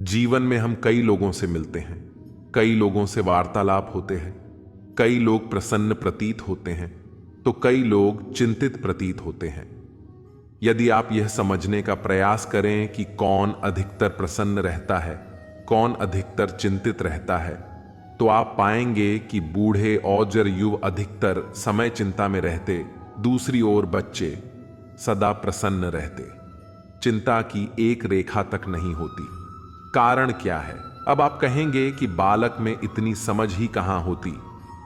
जीवन में हम कई लोगों से मिलते हैं, कई लोगों से वार्तालाप होते हैं। कई लोग प्रसन्न प्रतीत होते हैं तो कई लोग चिंतित प्रतीत होते हैं। यदि आप यह समझने का प्रयास करें कि कौन अधिकतर प्रसन्न रहता है, कौन अधिकतर चिंतित रहता है, तो आप पाएंगे कि बूढ़े औजर युव अधिकतर समय चिंता में रहते, दूसरी ओर बच्चे सदा प्रसन्न रहते। चिंता की एक रेखा तक नहीं होती। कारण क्या है? अब आप कहेंगे कि बालक में इतनी समझ ही कहां होती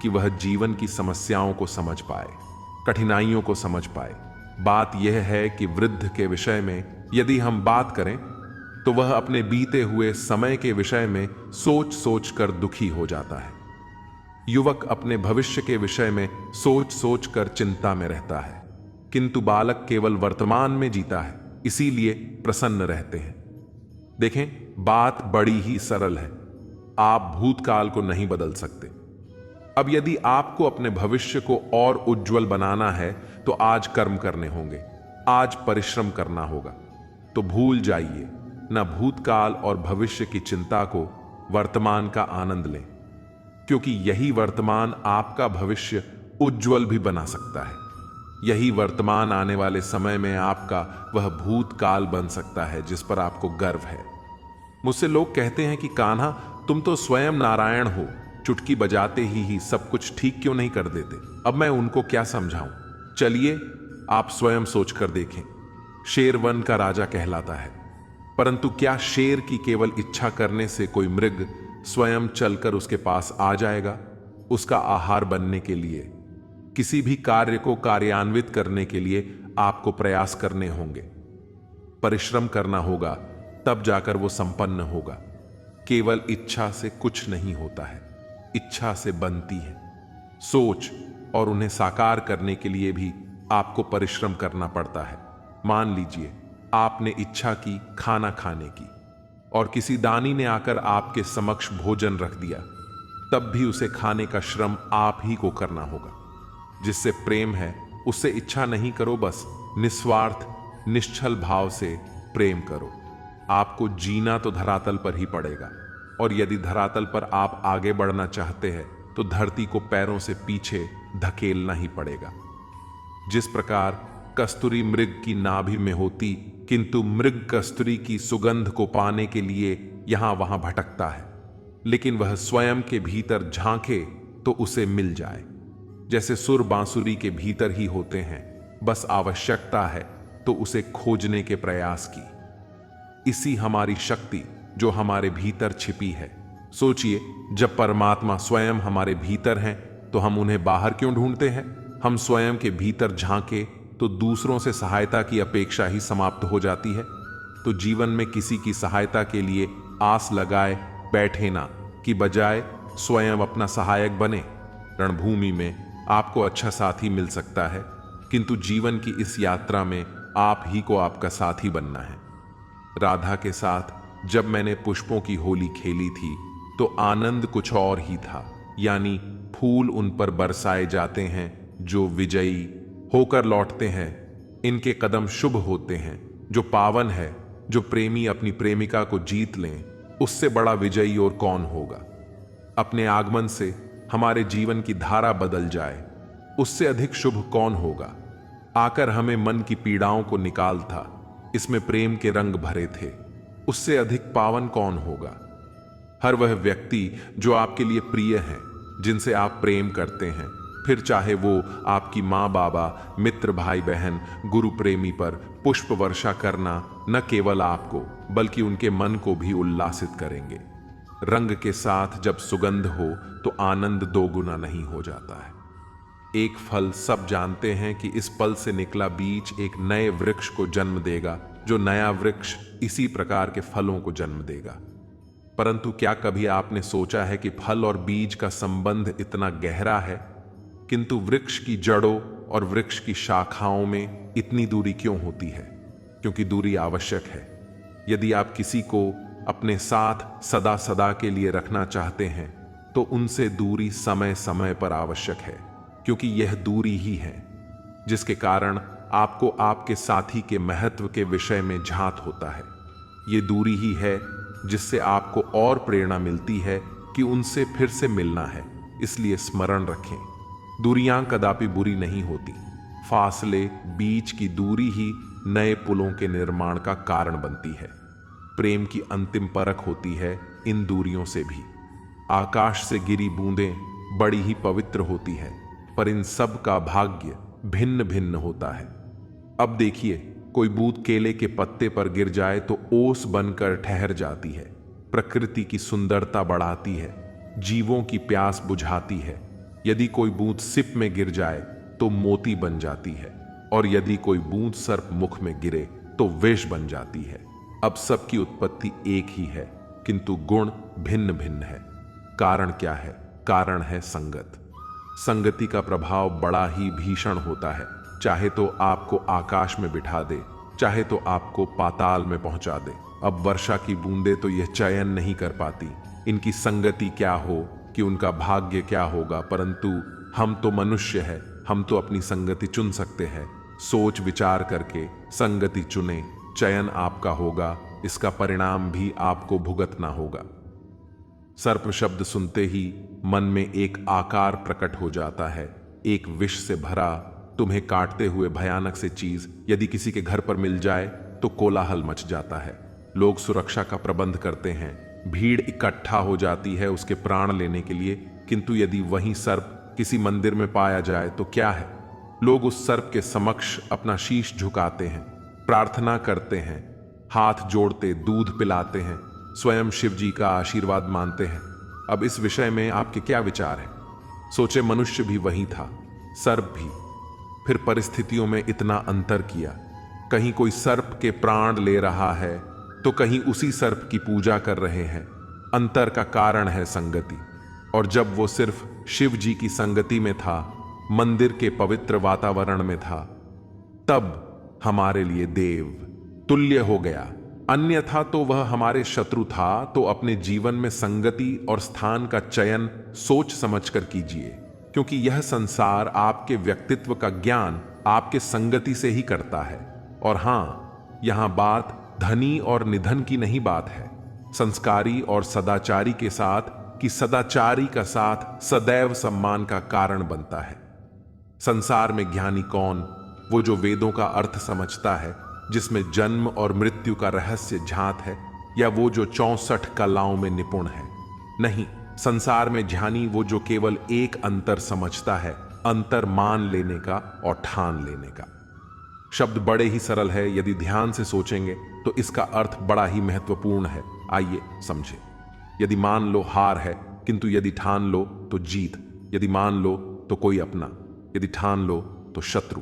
कि वह जीवन की समस्याओं को समझ पाए, कठिनाइयों को समझ पाए। बात यह है कि वृद्ध के विषय में यदि हम बात करें तो वह अपने बीते हुए समय के विषय में सोच सोच कर दुखी हो जाता है। युवक अपने भविष्य के विषय में सोच सोच कर चिंता में रहता है, किंतु बालक केवल वर्तमान में जीता है, इसीलिए प्रसन्न रहते हैं। देखें, बात बड़ी ही सरल है। आप भूतकाल को नहीं बदल सकते। अब यदि आपको अपने भविष्य को और उज्जवल बनाना है तो आज कर्म करने होंगे, आज परिश्रम करना होगा। तो भूल जाइए न भूतकाल और भविष्य की चिंता को, वर्तमान का आनंद लें, क्योंकि यही वर्तमान आपका भविष्य उज्जवल भी बना सकता है। यही वर्तमान आने वाले समय में आपका वह भूतकाल बन सकता है जिस पर आपको गर्व है। मुझसे लोग कहते हैं कि कान्हा, तुम तो स्वयं नारायण हो, चुटकी बजाते ही सब कुछ ठीक क्यों नहीं कर देते? अब मैं उनको क्या समझाऊं? चलिए आप स्वयं सोचकर देखें। शेर वन का राजा कहलाता है, परंतु क्या शेर की केवल इच्छा करने से कोई मृग स्वयं चलकर उसके पास आ जाएगा? उसका आहार बनने के लिए, किसी भी कार्य को कार्यान्वित करने के लिए आपको प्रयास करने होंगे, परिश्रम करना होगा, तब जाकर वो संपन्न होगा। केवल इच्छा से कुछ नहीं होता है, इच्छा से बनती है सोच, और उन्हें साकार करने के लिए भी आपको परिश्रम करना पड़ता है। मान लीजिए आपने इच्छा की खाना खाने की, और किसी दानी ने आकर आपके समक्ष भोजन रख दिया, तब भी उसे खाने का श्रम आप ही को करना होगा। जिससे प्रेम है उससे इच्छा नहीं करो, बस निस्वार्थ निश्चल भाव से प्रेम करो। आपको जीना तो धरातल पर ही पड़ेगा, और यदि धरातल पर आप आगे बढ़ना चाहते हैं तो धरती को पैरों से पीछे धकेलना ही पड़ेगा। जिस प्रकार कस्तूरी मृग की नाभि में होती, किंतु मृग कस्तूरी की सुगंध को पाने के लिए यहां वहां भटकता है, लेकिन वह स्वयं के भीतर झांके तो उसे मिल जाए। जैसे सुर बांसुरी के भीतर ही होते हैं, बस आवश्यकता है तो उसे खोजने के प्रयास की। इसी हमारी शक्ति जो हमारे भीतर छिपी है। सोचिए, जब परमात्मा स्वयं हमारे भीतर हैं तो हम उन्हें बाहर क्यों ढूंढते हैं? हम स्वयं के भीतर झांके तो दूसरों से सहायता की अपेक्षा ही समाप्त हो जाती है। तो जीवन में किसी की सहायता के लिए आस लगाए बैठे ना, कि बजाय स्वयं अपना सहायक बने। रणभूमि में आपको अच्छा साथी मिल सकता है, किंतु जीवन की इस यात्रा में आप ही को आपका साथी बनना है। राधा के साथ जब मैंने पुष्पों की होली खेली थी तो आनंद कुछ और ही था, यानी फूल उन पर बरसाए जाते हैं जो विजयी होकर लौटते हैं। इनके कदम शुभ होते हैं, जो पावन है। जो प्रेमी अपनी प्रेमिका को जीत लें, उससे बड़ा विजयी और कौन होगा? अपने आगमन से हमारे जीवन की धारा बदल जाए, उससे अधिक शुभ कौन होगा? आकर हमें मन की पीड़ाओं को निकाल था, इसमें प्रेम के रंग भरे थे, उससे अधिक पावन कौन होगा? हर वह व्यक्ति जो आपके लिए प्रिय है, जिनसे आप प्रेम करते हैं, फिर चाहे वो आपकी माँ बाबा, मित्र भाई बहन, गुरु प्रेमी पर पुष्प वर्षा करना न केवल आपको बल्कि उनके मन को भी उल्लासित करेंगे। रंग के साथ जब सुगंध हो तो आनंद दोगुना नहीं हो जाता है। एक फल सब जानते हैं कि इस पल से निकला बीज एक नए वृक्ष को जन्म देगा, जो नया वृक्ष इसी प्रकार के फलों को जन्म देगा। परंतु क्या कभी आपने सोचा है कि फल और बीज का संबंध इतना गहरा है, किंतु वृक्ष की जड़ों और वृक्ष की शाखाओं में इतनी दूरी क्यों होती है? क्योंकि दूरी आवश्यक है। यदि आप किसी को अपने साथ सदा सदा के लिए रखना चाहते हैं तो उनसे दूरी समय समय पर आवश्यक है, क्योंकि यह दूरी ही है जिसके कारण आपको आपके साथी के महत्व के विषय में झांत होता है। ये दूरी ही है जिससे आपको और प्रेरणा मिलती है कि उनसे फिर से मिलना है। इसलिए स्मरण रखें, दूरियां कदापि बुरी नहीं होती। फासले, बीच की दूरी ही नए पुलों के निर्माण का कारण बनती है। प्रेम की अंतिम परख होती है इन दूरियों से भी। आकाश से गिरी बूंदें बड़ी ही पवित्र होती है, पर इन सब का भाग्य भिन्न भिन्न होता है। अब देखिए, कोई बूंद केले के पत्ते पर गिर जाए तो ओस बनकर ठहर जाती है। प्रकृति की सुंदरता बढ़ाती है, जीवों की प्यास बुझाती है। यदि कोई बूंद सिप में गिर जाए तो मोती बन जाती है, और यदि कोई बूंद सर्प मुख में गिरे तो विष बन जाती है। अब सबकी उत्पत्ति एक ही है, किंतु गुण भिन्न भिन्न है। कारण क्या है? कारण है संगत। संगति का प्रभाव बड़ा ही भीषण होता है। चाहे तो आपको आकाश में बिठा दे, चाहे तो आपको पाताल में पहुंचा दे। अब वर्षा की बूंदें तो यह चयन नहीं कर पाती इनकी संगति क्या हो, कि उनका भाग्य क्या होगा, परंतु हम तो मनुष्य हैं, हम तो अपनी संगति चुन सकते हैं। सोच विचार करके संगति चुने, चयन आपका होगा, इसका परिणाम भी आपको भुगतना होगा। सर्प शब्द सुनते ही मन में एक आकार प्रकट हो जाता है, एक विष से भरा, तुम्हें काटते हुए भयानक से चीज यदि किसी के घर पर मिल जाए तो कोलाहल मच जाता है। लोग सुरक्षा का प्रबंध करते हैं, भीड़ इकट्ठा हो जाती है उसके प्राण लेने के लिए, किंतु यदि वही सर्प किसी मंदिर में पाया जाए तो क्या है? लोग उस सर्प के समक्ष अपना शीश झुकाते हैं, प्रार्थना करते हैं, हाथ जोड़ते दूध पिलाते हैं, स्वयं शिव जी का आशीर्वाद मानते हैं। अब इस विषय में आपके क्या विचार हैं? सोचे, मनुष्य भी वही था, सर्प भी। फिर परिस्थितियों में इतना अंतर किया, कहीं कोई सर्प के प्राण ले रहा है तो कहीं उसी सर्प की पूजा कर रहे हैं। अंतर का कारण है संगति। और जब वो सिर्फ शिव जी की संगति में था, मंदिर के पवित्र वातावरण में था, तब हमारे लिए देव तुल्य हो गया। अन्यथा तो वह हमारे शत्रु था। तो अपने जीवन में संगति और स्थान का चयन सोच समझकर कीजिए, क्योंकि यह संसार आपके व्यक्तित्व का ज्ञान आपके संगति से ही करता है। और हां, यहां बात धनी और निधन की नहीं बात है, संस्कारी और सदाचारी के साथ, कि सदाचारी का साथ सदैव सम्मान का कारण बनता है। संसार में ज्ञानी कौन? वो जो वेदों का अर्थ समझता है, जिसमें जन्म और मृत्यु का रहस्य झांत है, या वो जो 64 कलाओं में निपुण है? नहीं, संसार में ज्ञानी वो जो केवल एक अंतर समझता है, अंतर मान लेने का और ठान लेने का। शब्द बड़े ही सरल है, यदि ध्यान से सोचेंगे तो इसका अर्थ बड़ा ही महत्वपूर्ण है। आइए समझे। यदि मान लो हार है, किंतु यदि ठान लो तो जीत। यदि मान लो तो कोई अपना, यदि ठान लो तो शत्रु।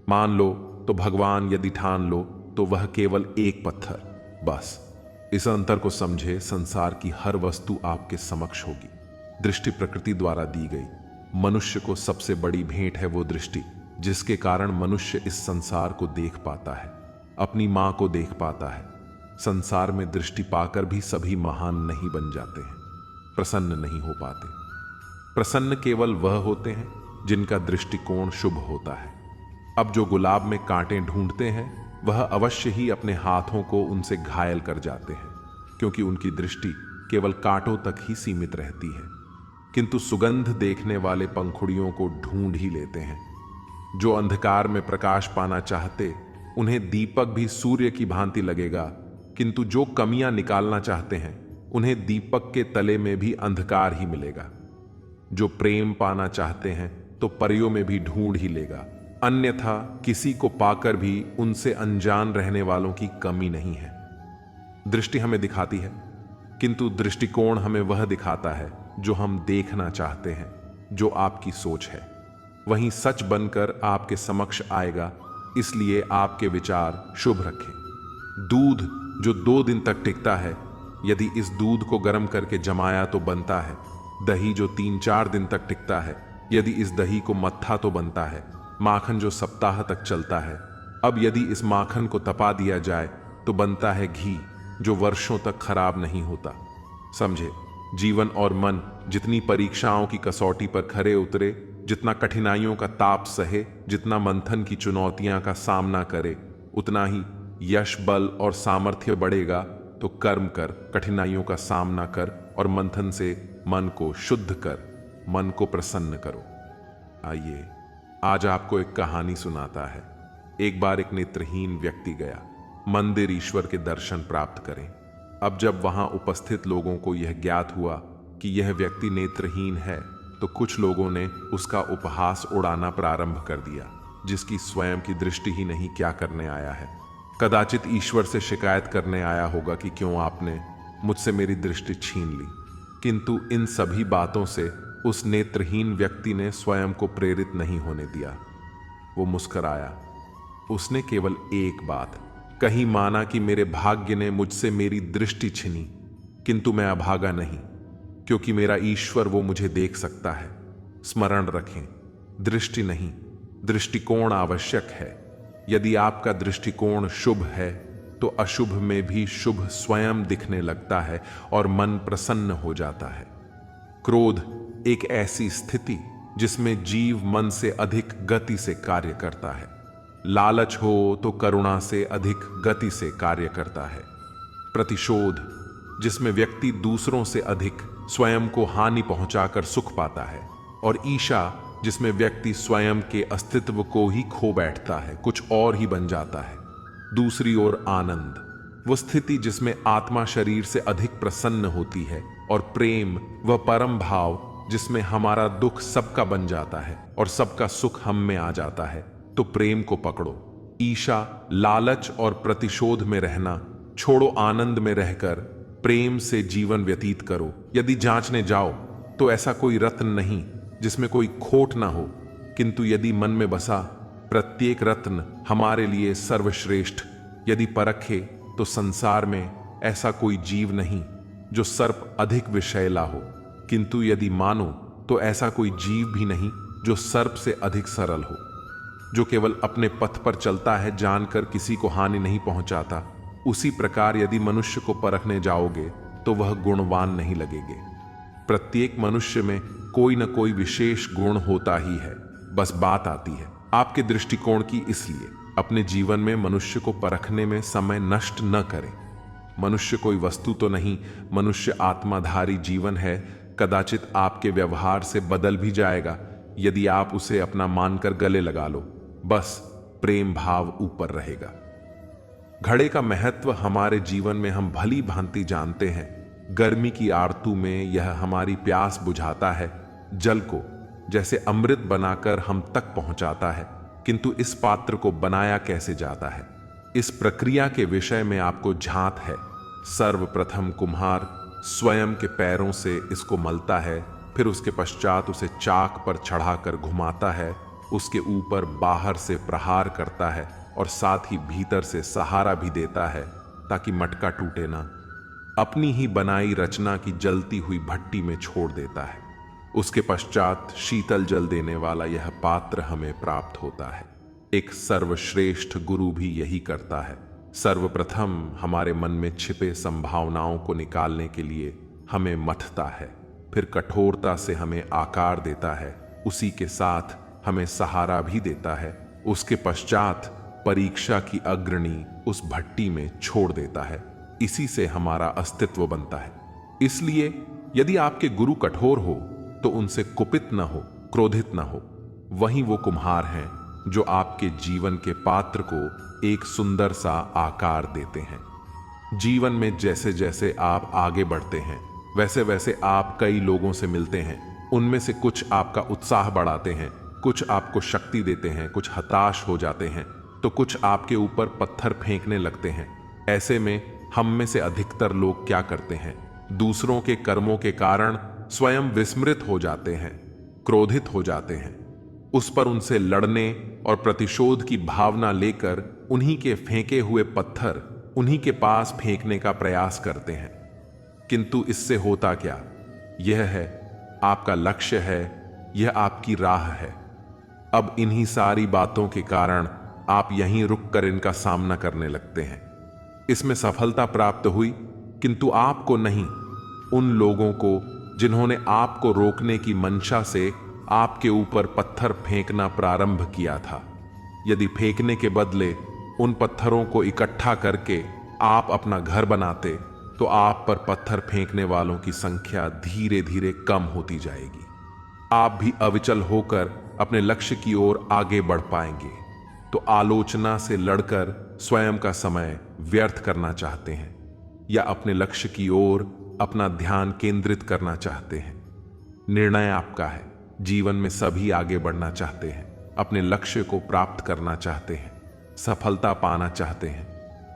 मान लो तो भगवान, यदि ठान लो तो वह केवल एक पत्थर। बस इस अंतर को समझे, संसार की हर वस्तु आपके समक्ष होगी। दृष्टि प्रकृति द्वारा दी गई। मनुष्य को सबसे बड़ी भेंट है वो दृष्टि, जिसके कारण मनुष्य इस संसार को देख पाता है, अपनी मां को देख पाता है। संसार में दृष्टि पाकर भी सभी महान नहीं बन जाते हैं, प्रसन्न नहीं हो पाते। प्रसन्न केवल वह होते हैं जिनका दृष्टिकोण शुभ होता है। अब जो गुलाब में कांटे ढूंढते हैं, वह अवश्य ही अपने हाथों को उनसे घायल कर जाते हैं, क्योंकि उनकी दृष्टि केवल कांटों तक ही सीमित रहती है। किंतु सुगंध देखने वाले पंखुड़ियों को ढूंढ ही लेते हैं। जो अंधकार में प्रकाश पाना चाहते, उन्हें दीपक भी सूर्य की भांति लगेगा, किंतु जो कमियां निकालना चाहते हैं, उन्हें दीपक के तले में भी अंधकार ही मिलेगा। जो प्रेम पाना चाहते हैं तो परियों में भी ढूंढ ही लेगा, अन्यथा किसी को पाकर भी उनसे अनजान रहने वालों की कमी नहीं है। दृष्टि हमें दिखाती है, किंतु दृष्टिकोण हमें वह दिखाता है जो हम देखना चाहते हैं। जो आपकी सोच है वही सच बनकर आपके समक्ष आएगा, इसलिए आपके विचार शुभ रखें। दूध जो 2 दिन तक टिकता है, यदि इस दूध को गर्म करके जमाया तो बनता है। दही जो 3-4 दिन तक टिकता है, यदि इस दही को मत्था तो बनता है। माखन जो सप्ताह तक चलता है, अब यदि इस माखन को तपा दिया जाए तो बनता है घी, जो वर्षों तक खराब नहीं होता। समझे, जीवन और मन जितनी परीक्षाओं की कसौटी पर खरे उतरे, जितना कठिनाइयों का ताप सहे, जितना मंथन की चुनौतियां का सामना करे, उतना ही यश, बल और सामर्थ्य बढ़ेगा, तो कर्म कर, कठिनाइयों का सामना कर और मंथन से मन को शुद्ध कर, मन को प्रसन्न करो। आइए आज आपको एक कहानी सुनाता है। एक बार एक नेत्रहीन व्यक्ति गया मंदिर ईश्वर के दर्शन प्राप्त करें। अब जब वहां उपस्थित लोगों को यह ज्ञात हुआ कि यह व्यक्ति नेत्रहीन है, तो कुछ लोगों ने उसका उपहास उड़ाना प्रारंभ कर दिया। जिसकी स्वयं की दृष्टि ही नहीं, क्या करने आया है? कदाचित ईश्वर से शिकायत करने आया होगा कि क्यों आपने मुझसे मेरी दृष्टि छीन ली। किंतु इन सभी बातों से उस नेत्रहीन व्यक्ति ने स्वयं को प्रेरित नहीं होने दिया। वो मुस्कुराया। उसने केवल एक बात कही, माना कि मेरे भाग्य ने मुझसे मेरी दृष्टि छीनी, किंतु मैं अभागा नहीं, क्योंकि मेरा ईश्वर वो मुझे देख सकता है। स्मरण रखें, दृष्टि नहीं, दृष्टिकोण आवश्यक है। यदि आपका दृष्टिकोण शुभ है तो अशुभ में भी शुभ स्वयं दिखने लगता है और मन प्रसन्न हो जाता है। क्रोध एक ऐसी स्थिति जिसमें जीव मन से अधिक गति से कार्य करता है। लालच हो तो करुणा से अधिक गति से कार्य करता है। प्रतिशोध जिसमें व्यक्ति दूसरों से अधिक स्वयं को हानि पहुंचाकर सुख पाता है। और ईर्ष्या जिसमें व्यक्ति स्वयं के अस्तित्व को ही खो बैठता है, कुछ और ही बन जाता है। दूसरी ओर आनंद, वो स्थिति जिसमें आत्मा शरीर से अधिक प्रसन्न होती है। और प्रेम वह परम भाव जिसमें हमारा दुख सबका बन जाता है और सबका सुख हम में आ जाता है। तो प्रेम को पकड़ो। ईर्ष्या, लालच और प्रतिशोध में रहना छोड़ो, आनंद में रहकर प्रेम से जीवन व्यतीत करो। यदि जांचने जाओ तो ऐसा कोई रत्न नहीं जिसमें कोई खोट ना हो, किंतु यदि मन में बसा प्रत्येक रत्न हमारे लिए सर्वश्रेष्ठ। यदि परखे तो संसार में ऐसा कोई जीव नहीं जो सर्प अधिक विषैला हो, किंतु यदि मानो तो ऐसा कोई जीव भी नहीं जो सर्प से अधिक सरल हो। जो केवल अपने पथ पर चलता है, जानकर किसी को हानि नहीं पहुंचाता। उसी प्रकार यदि मनुष्य को परखने जाओगे तो वह गुणवान नहीं लगेगे। प्रत्येक मनुष्य में कोई न कोई विशेष गुण होता ही है, बस बात आती है आपके दृष्टिकोण की। इसलिए अपने जीवन में मनुष्य को परखने में समय नष्ट न करें। मनुष्य कोई वस्तु तो नहीं, मनुष्य आत्माधारी जीवन है। कदाचित आपके व्यवहार से बदल भी जाएगा यदि आप उसे अपना मानकर गले लगा लो। बस प्रेम भाव ऊपर रहेगा। घड़े का महत्व हमारे जीवन में हम भली भांति जानते हैं। गर्मी की आरतू में यह हमारी प्यास बुझाता है, जल को जैसे अमृत बनाकर हम तक पहुंचाता है। किंतु इस पात्र को बनाया कैसे जाता है, इस प्रक्रिया के विषय में आपको झांत है। सर्वप्रथम कुम्हार स्वयं के पैरों से इसको मलता है, फिर उसके पश्चात उसे चाक पर चढ़ाकर घुमाता है, उसके ऊपर बाहर से प्रहार करता है और साथ ही भीतर से सहारा भी देता है ताकि मटका टूटे ना। अपनी ही बनाई रचना की जलती हुई भट्टी में छोड़ देता है। उसके पश्चात शीतल जल देने वाला यह पात्र हमें प्राप्त होता है। एक सर्वश्रेष्ठ गुरु भी यही करता है। सर्वप्रथम हमारे मन में छिपे संभावनाओं को निकालने के लिए हमें मथता है, फिर कठोरता से हमें आकार देता है, उसी के साथ हमें सहारा भी देता है। उसके पश्चात परीक्षा की अग्रणी उस भट्टी में छोड़ देता है। इसी से हमारा अस्तित्व बनता है। इसलिए यदि आपके गुरु कठोर हो तो उनसे कुपित न हो, क्रोधित न हो। वहीं वो कुम्हार हैं जो आपके जीवन के पात्र को एक सुंदर सा आकार देते हैं। जीवन में जैसे जैसे आप आगे बढ़ते हैं, वैसे वैसे आप कई लोगों से मिलते हैं। उनमें से कुछ आपका उत्साह बढ़ाते हैं, कुछ आपको शक्ति देते हैं, कुछ हताश हो जाते हैं, तो कुछ आपके ऊपर पत्थर फेंकने लगते हैं। ऐसे में हम में से अधिकतर लोग क्या करते हैं, दूसरों के कर्मों के कारण स्वयं विस्मृत हो जाते हैं, क्रोधित हो जाते हैं। उस पर उनसे लड़ने और प्रतिशोध की भावना लेकर उन्हीं के फेंके हुए पत्थर उन्हीं के पास फेंकने का प्रयास करते हैं। किंतु इससे होता क्या? यह है आपका लक्ष्य है, यह आपकी राह है। अब इन्हीं सारी बातों के कारण आप यहीं रुककर इनका सामना करने लगते हैं। इसमें सफलता प्राप्त हुई, किंतु आपको नहीं, उन लोगों को जिन्होंने आपको रोकने की मंशा से आपके ऊपर पत्थर फेंकना प्रारंभ किया था। यदि फेंकने के बदले उन पत्थरों को इकट्ठा करके आप अपना घर बनाते तो आप पर पत्थर फेंकने वालों की संख्या धीरे धीरे कम होती जाएगी। आप भी अविचल होकर अपने लक्ष्य की ओर आगे बढ़ पाएंगे। तो आलोचना से लड़कर स्वयं का समय व्यर्थ करना चाहते हैं या अपने लक्ष्य की ओर अपना ध्यान केंद्रित करना चाहते हैं, निर्णय आपका है। जीवन में सभी आगे बढ़ना चाहते हैं, अपने लक्ष्य को प्राप्त करना चाहते हैं, सफलता पाना चाहते हैं,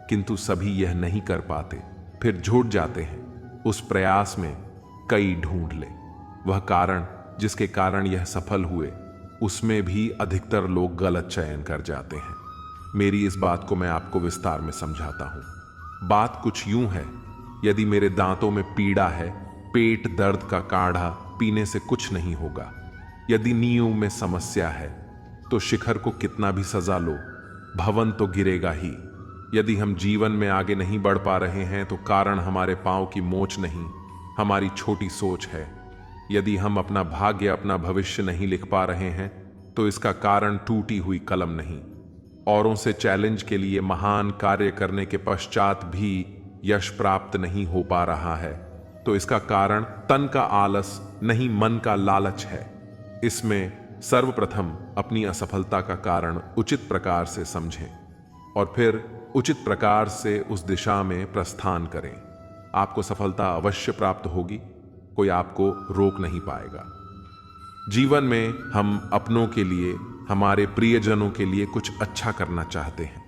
किंतु सभी यह नहीं कर पाते, फिर जुट जाते हैं। उस प्रयास में कई ढूंढ ले वह कारण जिसके कारण यह सफल हुए, उसमें भी अधिकतर लोग गलत चयन कर जाते हैं। मेरी इस बात को मैं आपको विस्तार में समझाता हूं। बात कुछ यूं है, यदि मेरे दांतों में पीड़ा है, पेट दर्द का काढ़ा पीने से कुछ नहीं होगा। यदि नींव में समस्या है तो शिखर को कितना भी सजा लो, भवन तो गिरेगा ही। यदि हम जीवन में आगे नहीं बढ़ पा रहे हैं तो कारण हमारे पांव की मोच नहीं, हमारी छोटी सोच है। यदि हम अपना भाग्य, अपना भविष्य नहीं लिख पा रहे हैं तो इसका कारण टूटी हुई कलम नहीं, औरों से चैलेंज के लिए महान कार्य करने के पश्चात भी यश प्राप्त नहीं हो पा रहा है तो इसका कारण तन का आलस नहीं, मन का लालच है। इसमें सर्वप्रथम अपनी असफलता का कारण उचित प्रकार से समझें और फिर उचित प्रकार से उस दिशा में प्रस्थान करें। आपको सफलता अवश्य प्राप्त होगी, कोई आपको रोक नहीं पाएगा। जीवन में हम अपनों के लिए, हमारे प्रियजनों के लिए कुछ अच्छा करना चाहते हैं,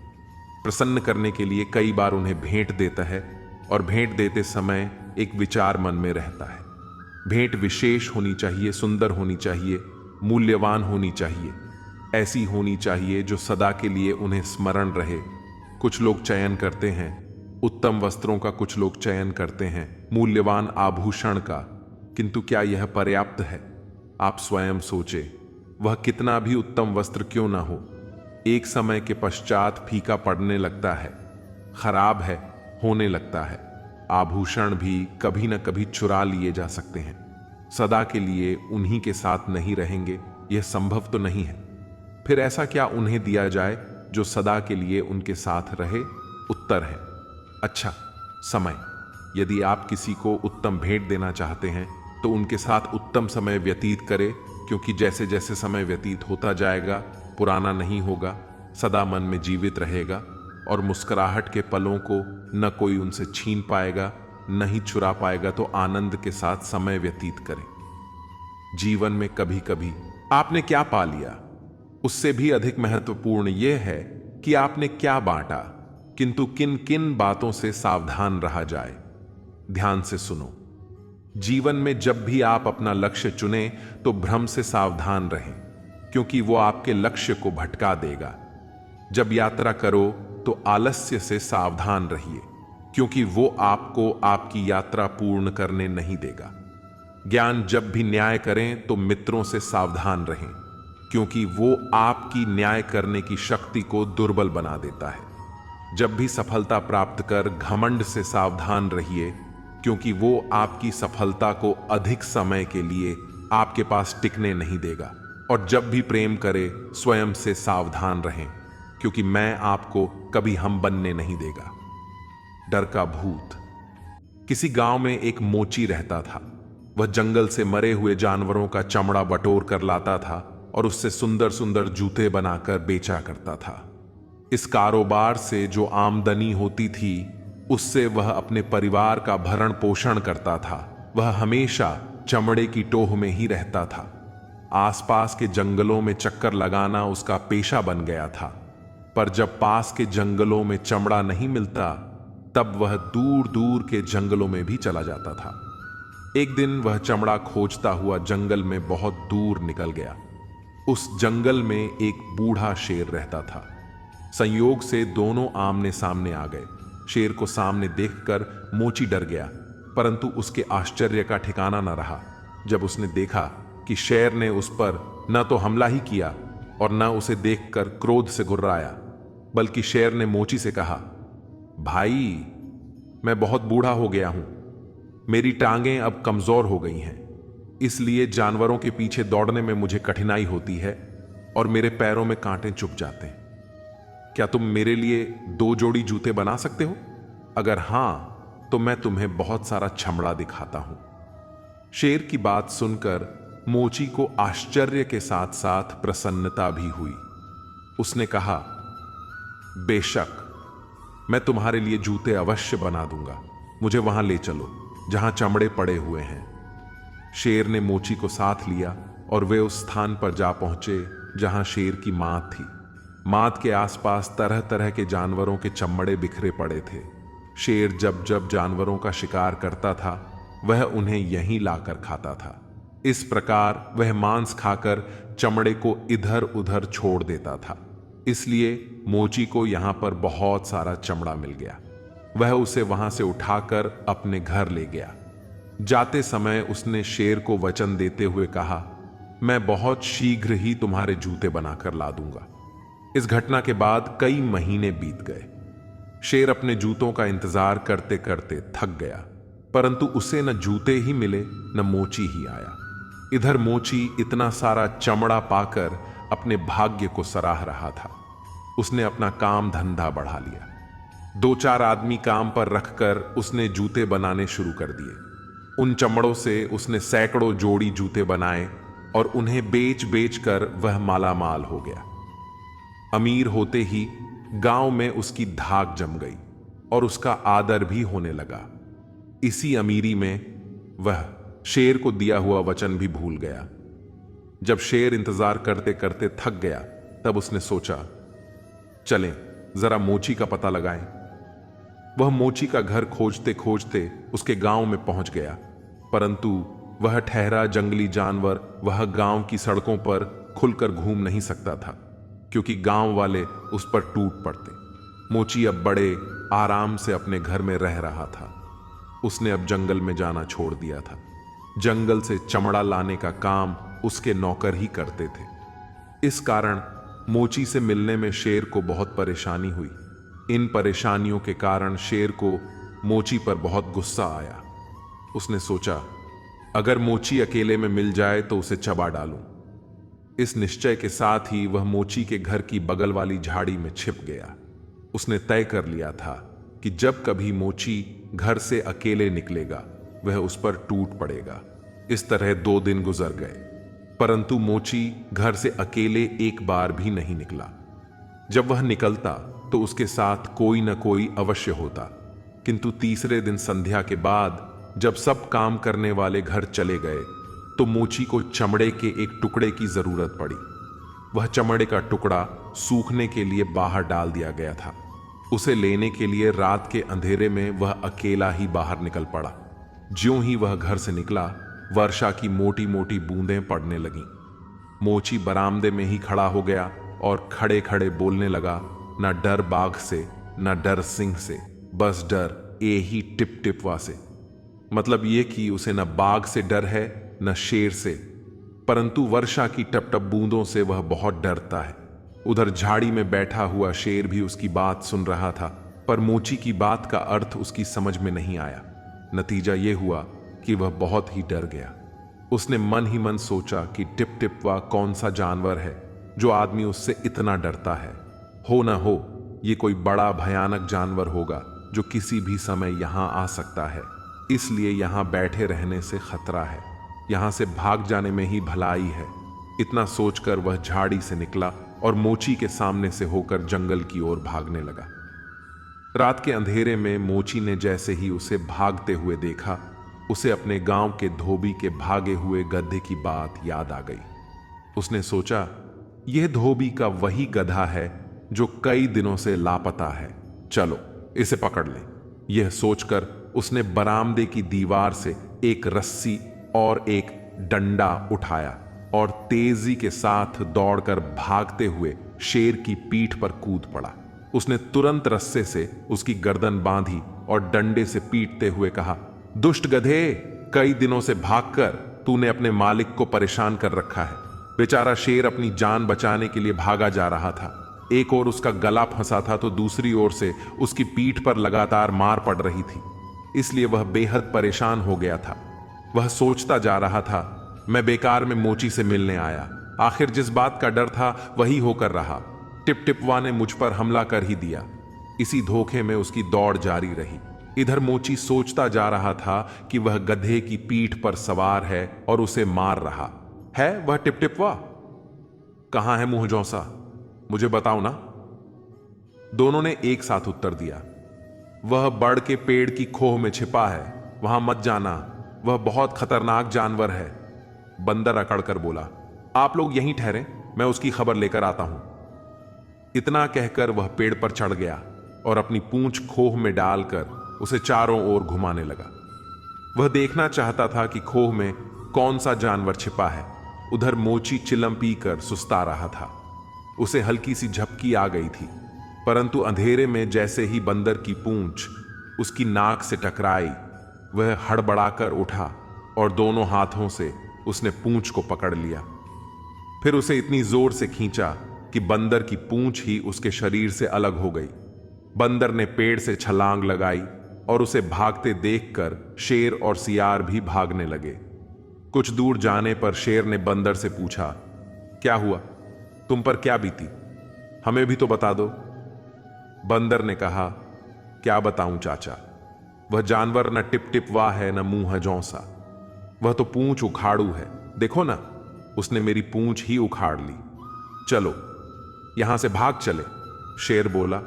प्रसन्न करने के लिए कई बार उन्हें भेंट देता है और भेंट देते समय एक विचार मन में रहता है। भेंट विशेष होनी चाहिए, सुंदर होनी चाहिए, मूल्यवान होनी चाहिए, ऐसी होनी चाहिए जो सदा के लिए उन्हें स्मरण रहे। कुछ लोग चयन करते हैं उत्तम वस्त्रों का, कुछ लोग चयन करते हैं मूल्यवान आभूषण का, किंतु क्या यह पर्याप्त है? आप स्वयं सोचे, वह कितना भी उत्तम वस्त्र क्यों ना हो, एक समय के पश्चात फीका पड़ने लगता है, खराब है, होने लगता है। आभूषण भी कभी न कभी चुरा लिए जा सकते हैं, सदा के लिए उन्हीं के साथ नहीं रहेंगे, यह संभव तो नहीं है। फिर ऐसा क्या उन्हें दिया जाए जो सदा के लिए उनके साथ रहे? उत्तर है अच्छा, समय। यदि आप किसी को उत्तम भेंट देना चाहते हैं तो उनके साथ उत्तम समय व्यतीत करें, क्योंकि जैसे जैसे समय व्यतीत होता जाएगा पुराना नहीं होगा, सदा मन में जीवित रहेगा और मुस्कुराहट के पलों को न कोई उनसे छीन पाएगा, न ही चुरा पाएगा। तो आनंद के साथ समय व्यतीत करें। जीवन में कभी कभी आपने क्या पा लिया, उससे भी अधिक महत्वपूर्ण यह है कि आपने क्या बांटा, किंतु किन किन बातों से सावधान रहा जाए। ध्यान से सुनो, जीवन में जब भी आप अपना लक्ष्य चुने तो भ्रम से सावधान रहें, क्योंकि वो आपके लक्ष्य को भटका देगा। जब यात्रा करो तो आलस्य से सावधान रहिए, क्योंकि वो आपको आपकी यात्रा पूर्ण करने नहीं देगा। ज्ञान जब भी न्याय करें तो मित्रों से सावधान रहें, क्योंकि वो आपकी न्याय करने की शक्ति को दुर्बल बना देता है। जब भी सफलता प्राप्त कर घमंड से सावधान रहिए, क्योंकि वो आपकी सफलता को अधिक समय के लिए आपके पास टिकने नहीं देगा। और जब भी प्रेम करे स्वयं से सावधान रहें, क्योंकि मैं आपको कभी हम बनने नहीं देगा। डर का भूत। किसी गांव में एक मोची रहता था। वह जंगल से मरे हुए जानवरों का चमड़ा बटोर कर लाता था और उससे सुंदर सुंदर जूते बनाकर बेचा करता था। इस कारोबार से जो आमदनी होती थी उससे वह अपने परिवार का भरण पोषण करता था। वह हमेशा चमड़े की टोह में ही रहता था। आसपास के जंगलों में चक्कर लगाना उसका पेशा बन गया था। पर जब पास के जंगलों में चमड़ा नहीं मिलता तब वह दूर दूर के जंगलों में भी चला जाता था। एक दिन वह चमड़ा खोजता हुआ जंगल में बहुत दूर निकल गया। उस जंगल में एक बूढ़ा शेर रहता था। संयोग से दोनों आमने सामने आ गए। शेर को सामने देखकर मोची डर गया, परंतु उसके आश्चर्य का ठिकाना न रहा जब उसने देखा कि शेर ने उस पर न तो हमला ही किया और न उसे देखकर क्रोध से गुर्राया, बल्कि शेर ने मोची से कहा, भाई, मैं बहुत बूढ़ा हो गया हूं, मेरी टांगें अब कमजोर हो गई हैं, इसलिए जानवरों के पीछे दौड़ने में मुझे कठिनाई होती है और मेरे पैरों में कांटे चुभ जाते हैं। क्या तुम मेरे लिए 2 जोड़ी जूते बना सकते हो? अगर हां तो मैं तुम्हें बहुत सारा चमड़ा दिखाता हूं। शेर की बात सुनकर मोची को आश्चर्य के साथ साथ प्रसन्नता भी हुई। उसने कहा, बेशक, मैं तुम्हारे लिए जूते अवश्य बना दूंगा। मुझे वहां ले चलो जहां चमड़े पड़े हुए हैं। शेर ने मोची को साथ लिया और वे उस स्थान पर जा पहुंचे जहां शेर की माद थी। माद के आसपास तरह तरह के जानवरों के चमड़े बिखरे पड़े थे। शेर जब जब जानवरों का शिकार करता था वह उन्हें यहीं लाकर खाता था। इस प्रकार वह मांस खाकर चमड़े को इधर उधर छोड़ देता था। इसलिए मोची को यहां पर बहुत सारा चमड़ा मिल गया। वह उसे वहां से उठाकर अपने घर ले गया। जाते समय उसने शेर को वचन देते हुए कहा, मैं बहुत शीघ्र ही तुम्हारे जूते बनाकर ला दूंगा। इस घटना के बाद कई महीने बीत गए। शेर अपने जूतों का इंतजार करते करते थक गया, परंतु उसे न जूते ही मिले न मोची ही आया। इधर मोची इतना सारा चमड़ा पाकर अपने भाग्य को सराह रहा था। उसने अपना काम धंधा बढ़ा लिया। 2-4 आदमी काम पर रखकर उसने जूते बनाने शुरू कर दिए। उन चमड़ों से उसने सैकड़ों जोड़ी जूते बनाए और उन्हें बेच बेच कर वह मालामाल हो गया। अमीर होते ही गांव में उसकी धाक जम गई और उसका आदर भी होने लगा। इसी अमीरी में वह शेर को दिया हुआ वचन भी भूल गया। जब शेर इंतजार करते करते थक गया तब उसने सोचा, चलें जरा मोची का पता लगाएं। वह मोची का घर खोजते खोजते उसके गांव में पहुंच गया, परंतु वह ठहरा जंगली जानवर वह गांव की सड़कों पर खुलकर घूम नहीं सकता था, क्योंकि गांव वाले उस पर टूट पड़ते। मोची अब बड़े आराम से अपने घर में रह रहा था। उसने अब जंगल में जाना छोड़ दिया था। जंगल से चमड़ा लाने का काम उसके नौकर ही करते थे। इस कारण मोची से मिलने में शेर को बहुत परेशानी हुई। इन परेशानियों के कारण शेर को मोची पर बहुत गुस्सा आया। उसने सोचा, अगर मोची अकेले में मिल जाए तो उसे चबा डालूं। इस निश्चय के साथ ही वह मोची के घर की बगल वाली झाड़ी में छिप गया। उसने तय कर लिया था कि जब कभी मोची घर से अकेले निकलेगा वह उस पर टूट पड़ेगा। इस तरह 2 दिन गुजर गए, परंतु मोची घर से अकेले एक बार भी नहीं निकला। जब वह निकलता तो उसके साथ कोई न कोई अवश्य होता, किंतु तीसरे दिन संध्या के बाद जब सब काम करने वाले घर चले गए तो मोची को चमड़े के एक टुकड़े की जरूरत पड़ी। वह चमड़े का टुकड़ा सूखने के लिए बाहर डाल दिया गया था। उसे लेने के लिए रात के अंधेरे में वह अकेला ही बाहर निकल पड़ा। ज्यों ही वह घर से निकला, वर्षा की मोटी मोटी बूंदें पड़ने लगीं। मोची बरामदे में ही खड़ा हो गया और खड़े खड़े बोलने लगा, न डर बाघ से न डर सिंह से, बस डर ए ही टिप टिपवा से। मतलब ये कि उसे न बाघ से डर है न शेर से, परंतु वर्षा की टपटप बूंदों से वह बहुत डरता है। उधर झाड़ी में बैठा हुआ शेर भी उसकी बात सुन रहा था, पर मोची की बात का अर्थ उसकी समझ में नहीं आया। नतीजा यह हुआ कि वह बहुत ही डर गया। उसने मन ही मन सोचा कि टिप टिपवा कौन सा जानवर है जो आदमी उससे इतना डरता है। हो न हो ये कोई बड़ा भयानक जानवर होगा जो किसी भी समय यहां आ सकता है, इसलिए यहां बैठे रहने से खतरा है। यहां से भाग जाने में ही भलाई है। इतना सोचकर वह झाड़ी से निकला और मोची के सामने से होकर जंगल की ओर भागने लगा। रात के अंधेरे में मोची ने जैसे ही उसे भागते हुए देखा, उसे अपने गांव के धोबी के भागे हुए गधे की बात याद आ गई। उसने सोचा, यह धोबी का वही गधा है जो कई दिनों से लापता है, चलो इसे पकड़ लें। यह सोचकर उसने बरामदे की दीवार से एक रस्सी और एक डंडा उठाया और तेजी के साथ दौड़कर भागते हुए शेर की पीठ पर कूद पड़ा। उसने तुरंत रस्से से उसकी गर्दन बांधी और डंडे से पीटते हुए कहा, दुष्ट गधे, कई दिनों से भागकर तूने अपने मालिक को परेशान कर रखा है। बेचारा शेर अपनी जान बचाने के लिए भागा जा रहा था। एक ओर उसका गला फंसा था तो दूसरी ओर से उसकी पीठ पर लगातार मार पड़ रही थी, इसलिए वह बेहद परेशान हो गया था। वह सोचता जा रहा था, मैं बेकार में मोची से मिलने आया, आखिर जिस बात का डर था वही होकर रहा। टिप टिपवा ने मुझ पर हमला कर ही दिया। इसी धोखे में उसकी दौड़ जारी रही। इधर मोची सोचता जा रहा था कि वह गधे की पीठ पर सवार है और उसे मार रहा है। वह टिपटिपवा। कहां है मुंह जौसा, मुझे बताओ ना। दोनों ने एक साथ उत्तर दिया, वह बड़ के पेड़ की खोह में छिपा है, वहां मत जाना, वह बहुत खतरनाक जानवर है। बंदर अकड़ कर बोला, आप लोग यहीं ठहरे, मैं उसकी खबर लेकर आता हूं। इतना कहकर वह पेड़ पर चढ़ गया और अपनी पूंछ खोह में डालकर उसे चारों ओर घुमाने लगा। वह देखना चाहता था कि खोह में कौन सा जानवर छिपा है। उधर मोची चिलम पीकर सुस्ता रहा था। उसे हल्की सी झपकी आ गई थी, परंतु अंधेरे में जैसे ही बंदर की पूंछ उसकी नाक से टकराई, वह हड़बड़ाकर उठा और दोनों हाथों से उसने पूंछ को पकड़ लिया। फिर उसे इतनी जोर से खींचा कि बंदर की पूंछ ही उसके शरीर से अलग हो गई। बंदर ने पेड़ से छलांग लगाई और उसे भागते देखकर शेर और सियार भी भागने लगे। कुछ दूर जाने पर शेर ने बंदर से पूछा, क्या हुआ, तुम पर क्या बीती, हमें भी तो बता दो। बंदर ने कहा, क्या बताऊं चाचा, वह जानवर न टिप टिप वाह है न मुंह है जौसा, वह तो पूंछ उखाड़ू है, देखो ना, उसने मेरी पूंछ ही उखाड़ ली। चलो यहां से भाग चले। शेर बोला,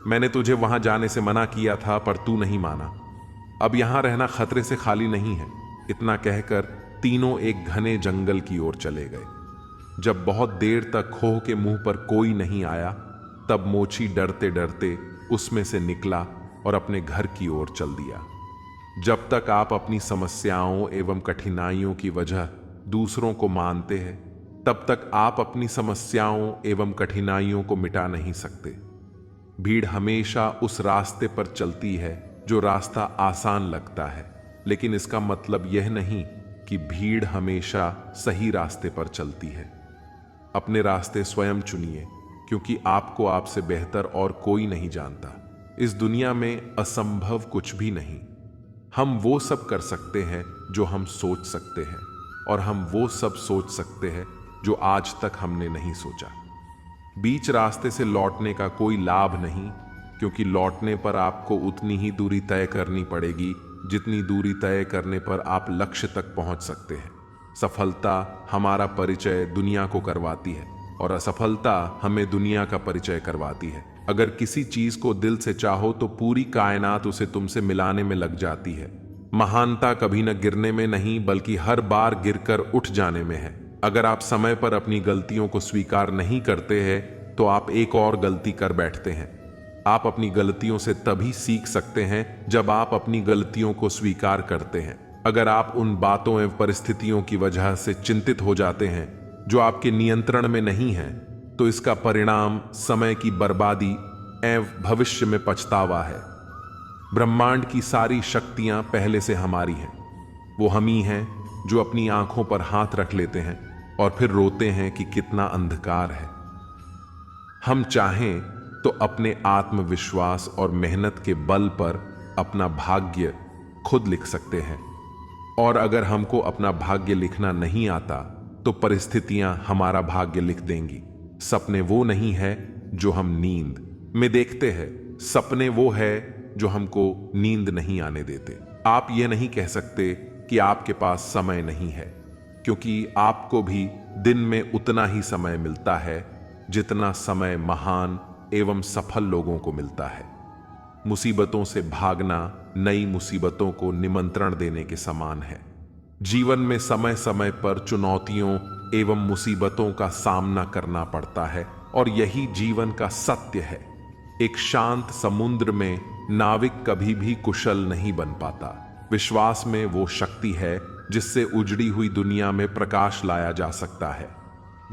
मैंने तुझे वहां जाने से मना किया था पर तू नहीं माना, अब यहां रहना खतरे से खाली नहीं है। इतना कहकर तीनों एक घने जंगल की ओर चले गए। जब बहुत देर तक खोह के मुंह पर कोई नहीं आया, तब मोची डरते डरते उसमें से निकला और अपने घर की ओर चल दिया। जब तक आप अपनी समस्याओं एवं कठिनाइयों की वजह दूसरों को मानते हैं, तब तक आप अपनी समस्याओं एवं कठिनाइयों को मिटा नहीं सकते। भीड़ हमेशा उस रास्ते पर चलती है जो रास्ता आसान लगता है, लेकिन इसका मतलब यह नहीं कि भीड़ हमेशा सही रास्ते पर चलती है। अपने रास्ते स्वयं चुनिए, क्योंकि आपको आपसे बेहतर और कोई नहीं जानता। इस दुनिया में असंभव कुछ भी नहीं। हम वो सब कर सकते हैं जो हम सोच सकते हैं, और हम वो सब सोच सकते हैं जो आज तक हमने नहीं सोचा। बीच रास्ते से लौटने का कोई लाभ नहीं, क्योंकि लौटने पर आपको उतनी ही दूरी तय करनी पड़ेगी जितनी दूरी तय करने पर आप लक्ष्य तक पहुंच सकते हैं। सफलता हमारा परिचय दुनिया को करवाती है और असफलता हमें दुनिया का परिचय करवाती है। अगर किसी चीज को दिल से चाहो तो पूरी कायनात उसे तुमसे मिलाने में लग जाती है। महानता कभी न गिरने में नहीं, बल्कि हर बार गिरकर उठ जाने में है। अगर आप समय पर अपनी गलतियों को स्वीकार नहीं करते हैं तो आप एक और गलती कर बैठते हैं। आप अपनी गलतियों से तभी सीख सकते हैं जब आप अपनी गलतियों को स्वीकार करते हैं। अगर आप उन बातों एवं परिस्थितियों की वजह से चिंतित हो जाते हैं जो आपके नियंत्रण में नहीं है, तो इसका परिणाम समय की बर्बादी एवं भविष्य में पछतावा है। ब्रह्मांड की सारी शक्तियां पहले से हमारी हैं। वो हम ही हैं जो अपनी आंखों पर हाथ रख लेते हैं और फिर रोते हैं कि कितना अंधकार है। हम चाहें तो अपने आत्मविश्वास और मेहनत के बल पर अपना भाग्य खुद लिख सकते हैं, और अगर हमको अपना भाग्य लिखना नहीं आता तो परिस्थितियां हमारा भाग्य लिख देंगी। सपने वो नहीं है जो हम नींद में देखते हैं, सपने वो है जो हमको नींद नहीं आने देते। आप ये नहीं कह सकते कि आपके पास समय नहीं है, क्योंकि आपको भी दिन में उतना ही समय मिलता है जितना समय महान एवं सफल लोगों को मिलता है। मुसीबतों से भागना नई मुसीबतों को निमंत्रण देने के समान है। जीवन में समय समय पर चुनौतियों एवं मुसीबतों का सामना करना पड़ता है, और यही जीवन का सत्य है। एक शांत समुद्र में नाविक कभी भी कुशल नहीं बन पाता। विश्वास में वो शक्ति है जिससे उजड़ी हुई दुनिया में प्रकाश लाया जा सकता है।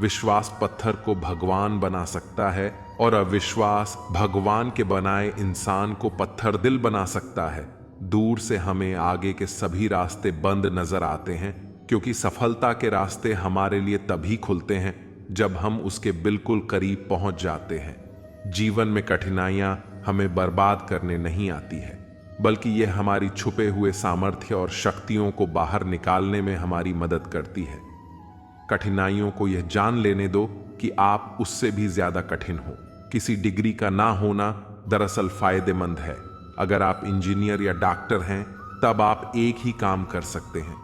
विश्वास पत्थर को भगवान बना सकता है, और अविश्वास भगवान के बनाए इंसान को पत्थर दिल बना सकता है। दूर से हमें आगे के सभी रास्ते बंद नजर आते हैं, क्योंकि सफलता के रास्ते हमारे लिए तभी खुलते हैं जब हम उसके बिल्कुल करीब पहुंच जाते हैं। जीवन में कठिनाइयां हमें बर्बाद करने नहीं आती है, बल्कि यह हमारी छुपे हुए सामर्थ्य और शक्तियों को बाहर निकालने में हमारी मदद करती है। कठिनाइयों को यह जान लेने दो कि आप उससे भी ज्यादा कठिन हो। किसी डिग्री का ना होना दरअसल फायदेमंद है। अगर आप इंजीनियर या डॉक्टर हैं तब आप एक ही काम कर सकते हैं।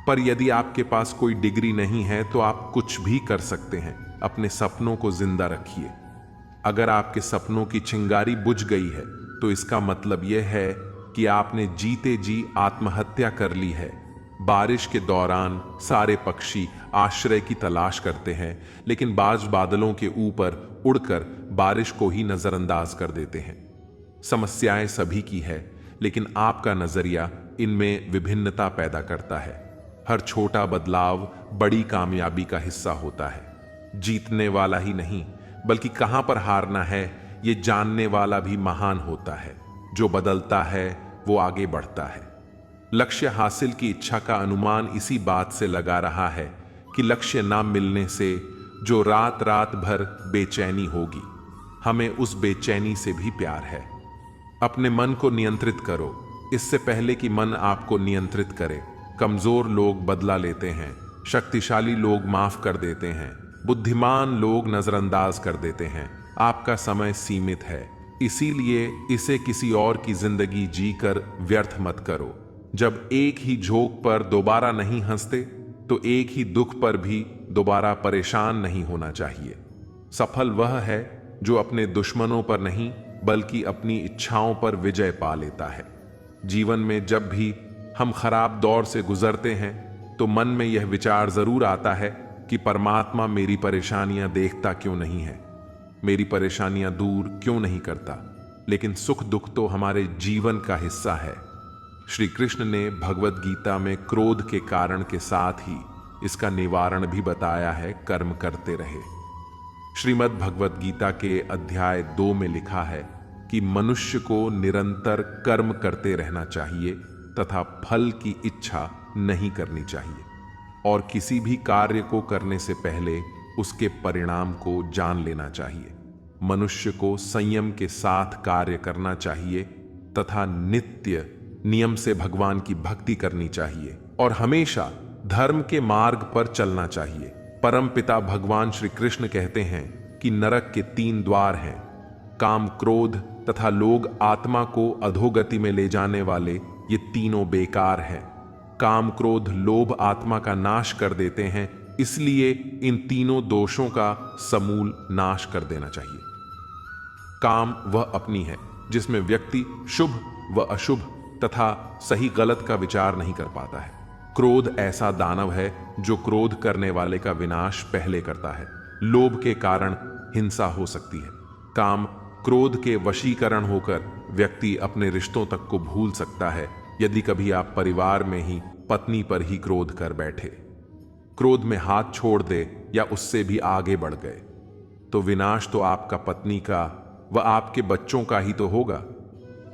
पर यदि आपके पास कोई डिग्री नहीं है तो आप कुछ भी कर सकते हैं। अपने सपनों को जिंदा रखिए। अगर आपके सपनों की चिंगारी बुझ गई है तो इसका मतलब यह है कि आपने जीते जी आत्महत्या कर ली है। बारिश के दौरान सारे पक्षी आश्रय की तलाश करते हैं, लेकिन बाज बादलों के ऊपर उड़कर बारिश को ही नजरअंदाज कर देते हैं। समस्याएं सभी की है, लेकिन आपका नजरिया इनमें विभिन्नता पैदा करता है। हर छोटा बदलाव बड़ी कामयाबी का हिस्सा होता है। जीतने वाला ही नहीं, बल्कि कहां पर हारना है ये जानने वाला भी महान होता है। जो बदलता है वो आगे बढ़ता है। लक्ष्य हासिल की इच्छा का अनुमान इसी बात से लगा रहा है कि लक्ष्य ना मिलने से जो रात रात भर बेचैनी होगी, हमें उस बेचैनी से भी प्यार है। अपने मन को नियंत्रित करो, इससे पहले कि मन आपको नियंत्रित करे। कमजोर लोग बदला लेते हैं, शक्तिशाली लोग माफ कर देते हैं, बुद्धिमान लोग नजरअंदाज कर देते हैं। आपका समय सीमित है, इसीलिए इसे किसी और की जिंदगी जीकर व्यर्थ मत करो। जब एक ही झोंक पर दोबारा नहीं हंसते तो एक ही दुख पर भी दोबारा परेशान नहीं होना चाहिए। सफल वह है जो अपने दुश्मनों पर नहीं बल्कि अपनी इच्छाओं पर विजय पा लेता है। जीवन में जब भी हम खराब दौर से गुजरते हैं तो मन में यह विचार जरूर आता है कि परमात्मा मेरी परेशानियां देखता क्यों नहीं है, मेरी परेशानियां दूर क्यों नहीं करता। लेकिन सुख दुख तो हमारे जीवन का हिस्सा है। श्री कृष्ण ने भगवत गीता में क्रोध के कारण के साथ ही इसका निवारण भी बताया है, कर्म करते रहे। श्रीमद् भगवत गीता के अध्याय 2 में लिखा है कि मनुष्य को निरंतर कर्म करते रहना चाहिए तथा फल की इच्छा नहीं करनी चाहिए, और किसी भी कार्य को करने से पहले उसके परिणाम को जान लेना चाहिए। मनुष्य को संयम के साथ कार्य करना चाहिए तथा नित्य नियम से भगवान की भक्ति करनी चाहिए और हमेशा धर्म के मार्ग पर चलना चाहिए। परम पिता भगवान श्री कृष्ण कहते हैं कि नरक के 3 द्वार हैं, काम, क्रोध तथा लोग आत्मा को अधोगति में ले जाने वाले ये तीनों बेकार हैं। काम, क्रोध, लोभ आत्मा का नाश कर देते हैं, इसलिए इन तीनों दोषों का समूल नाश कर देना चाहिए। काम वह अपनी है जिसमें व्यक्ति शुभ व अशुभ तथा सही गलत का विचार नहीं कर पाता है। क्रोध ऐसा दानव है जो क्रोध करने वाले का विनाश पहले करता है। लोभ के कारण हिंसा हो सकती है। काम, क्रोध के वशीकरण होकर व्यक्ति अपने रिश्तों तक को भूल सकता है। यदि कभी आप परिवार में ही पत्नी पर ही क्रोध कर बैठे, क्रोध में हाथ छोड़ दे या उससे भी आगे बढ़ गए, तो विनाश तो आपका पत्नी का व आपके बच्चों का ही तो होगा।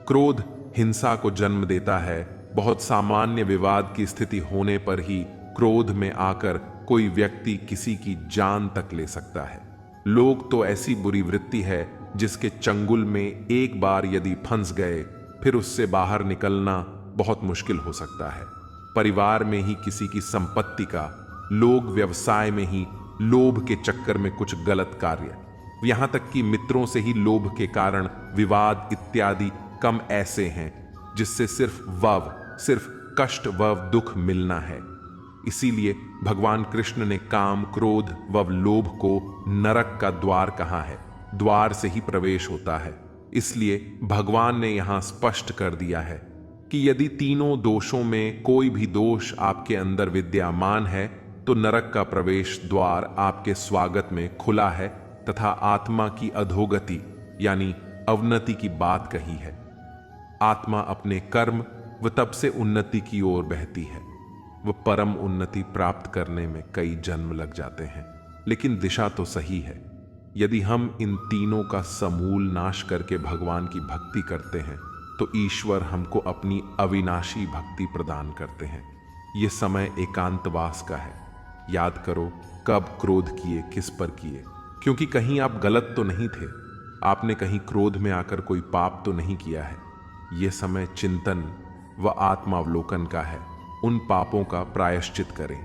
क्रोध हिंसा को जन्म देता है। बहुत सामान्य विवाद की स्थिति होने पर ही क्रोध में आकर कोई व्यक्ति किसी की जान तक ले सकता है। लोग तो ऐसी बुरी वृत्ति है जिसके चंगुल में एक बार यदि फंस गए फिर उससे बाहर निकलना बहुत मुश्किल हो सकता है। परिवार में ही किसी की संपत्ति का, लोग व्यवसाय में ही लोभ के चक्कर में कुछ गलत कार्य, यहां तक कि मित्रों से ही लोभ के कारण विवाद इत्यादि कम ऐसे हैं जिससे सिर्फ कष्ट व दुख मिलना है। इसीलिए भगवान कृष्ण ने काम, क्रोध व लोभ को नरक का द्वार कहा है। द्वार से ही प्रवेश होता है। इसलिए भगवान ने यहां स्पष्ट कर दिया है कि यदि तीनों दोषों में कोई भी दोष आपके अंदर विद्यमान है तो नरक का प्रवेश द्वार आपके स्वागत में खुला है तथा आत्मा की अधोगति यानी अवनति की बात कही है। आत्मा अपने कर्म व तप से उन्नति की ओर बहती है। वह परम उन्नति प्राप्त करने में कई जन्म लग जाते हैं, लेकिन दिशा तो सही है। यदि हम इन तीनों का समूल नाश करके भगवान की भक्ति करते हैं तो ईश्वर हमको अपनी अविनाशी भक्ति प्रदान करते हैं। ये समय एकांतवास का है। याद करो कब क्रोध किए, किस पर किए, क्योंकि कहीं आप गलत तो नहीं थे। आपने कहीं क्रोध में आकर कोई पाप तो नहीं किया है। ये समय चिंतन व आत्मावलोकन का है। उन पापों का प्रायश्चित करें।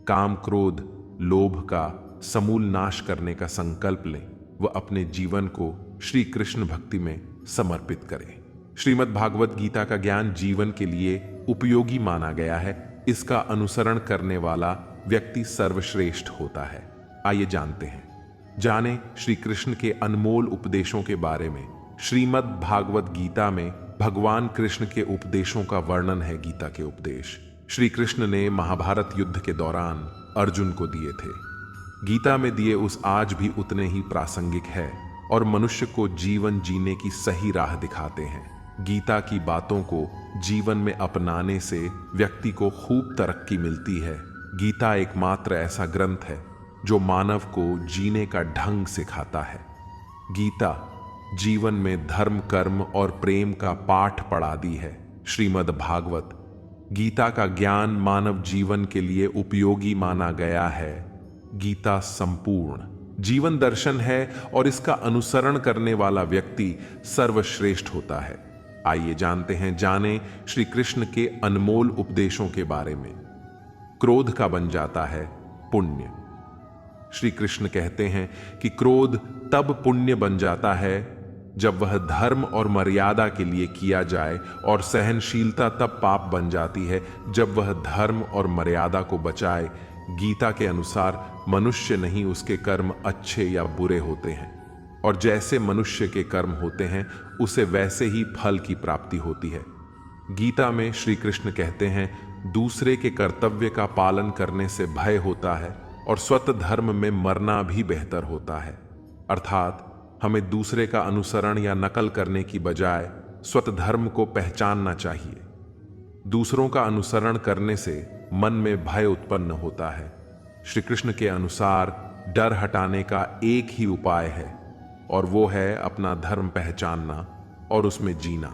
काम, क्रोध, लोभ का समूल नाश करने का संकल्प लें व अपने जीवन को श्री कृष्ण भक्ति में समर्पित करें। श्रीमद् भागवत गीता का ज्ञान जीवन के लिए उपयोगी माना गया है। इसका अनुसरण करने वाला व्यक्ति सर्वश्रेष्ठ होता है। आइए जानते हैं, जाने श्री कृष्ण के अनमोल उपदेशों के बारे में। श्रीमद् भागवत गीता में भगवान कृष्ण के उपदेशों का वर्णन है। गीता के उपदेश श्री कृष्ण ने महाभारत युद्ध के दौरान अर्जुन को दिए थे। गीता में दिए उस आज भी उतने ही प्रासंगिक है और मनुष्य को जीवन जीने की सही राह दिखाते हैं। गीता की बातों को जीवन में अपनाने से व्यक्ति को खूब तरक्की मिलती है। गीता एकमात्र ऐसा ग्रंथ है जो मानव को जीने का ढंग सिखाता है। गीता जीवन में धर्म, कर्म और प्रेम का पाठ पढ़ा दी है। श्रीमद् भागवत गीता का ज्ञान मानव जीवन के लिए उपयोगी माना गया है। गीता संपूर्ण जीवन दर्शन है और इसका अनुसरण करने वाला व्यक्ति सर्वश्रेष्ठ होता है। आइए जानते हैं, जाने श्री कृष्ण के अनमोल उपदेशों के बारे में। क्रोध का बन जाता है पुण्य। श्री कृष्ण कहते हैं कि क्रोध तब पुण्य बन जाता है जब वह धर्म और मर्यादा के लिए किया जाए, और सहनशीलता तब पाप बन जाती है जब वह धर्म और मर्यादा को बचाए। गीता के अनुसार मनुष्य नहीं, उसके कर्म अच्छे या बुरे होते हैं, और जैसे मनुष्य के कर्म होते हैं उसे वैसे ही फल की प्राप्ति होती है। गीता में श्री कृष्ण कहते हैं, दूसरे के कर्तव्य का पालन करने से भय होता है और स्वत धर्म में मरना भी बेहतर होता है। अर्थात हमें दूसरे का अनुसरण या नकल करने की बजाय स्वत धर्म को पहचानना चाहिए। दूसरों का अनुसरण करने से मन में भय उत्पन्न होता है। श्री कृष्ण के अनुसार डर हटाने का एक ही उपाय है, और वो है अपना धर्म पहचानना और उसमें जीना।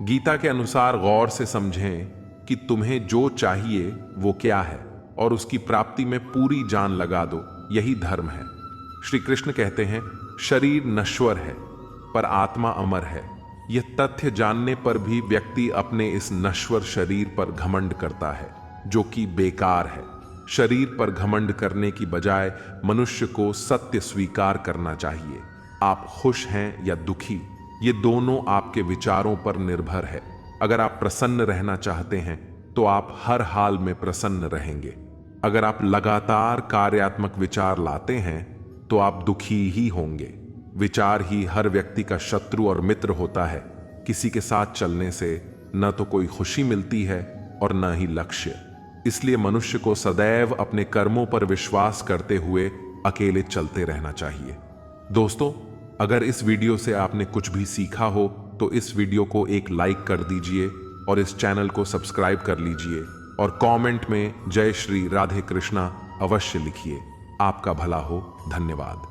गीता के अनुसार गौर से समझें कि तुम्हें जो चाहिए वो क्या है, और उसकी प्राप्ति में पूरी जान लगा दो, यही धर्म है। श्री कृष्ण कहते हैं, शरीर नश्वर है पर आत्मा अमर है। यह तथ्य जानने पर भी व्यक्ति अपने इस नश्वर शरीर पर घमंड करता है, जो कि बेकार है। शरीर पर घमंड करने की बजाय मनुष्य को सत्य स्वीकार करना चाहिए। आप खुश हैं या दुखी, ये दोनों आपके विचारों पर निर्भर है। अगर आप प्रसन्न रहना चाहते हैं तो आप हर हाल में प्रसन्न रहेंगे। अगर आप लगातार कार्यात्मक विचार लाते हैं तो आप दुखी ही होंगे। विचार ही हर व्यक्ति का शत्रु और मित्र होता है। किसी के साथ चलने से न तो कोई खुशी मिलती है और न ही लक्ष्य। इसलिए मनुष्य को सदैव अपने कर्मों पर विश्वास करते हुए अकेले चलते रहना चाहिए। दोस्तों, अगर इस वीडियो से आपने कुछ भी सीखा हो तो इस वीडियो को एक लाइक कर दीजिए और इस चैनल को सब्सक्राइब कर लीजिए, और कमेंट में जय श्री राधे कृष्णा अवश्य लिखिए। आपका भला हो। धन्यवाद।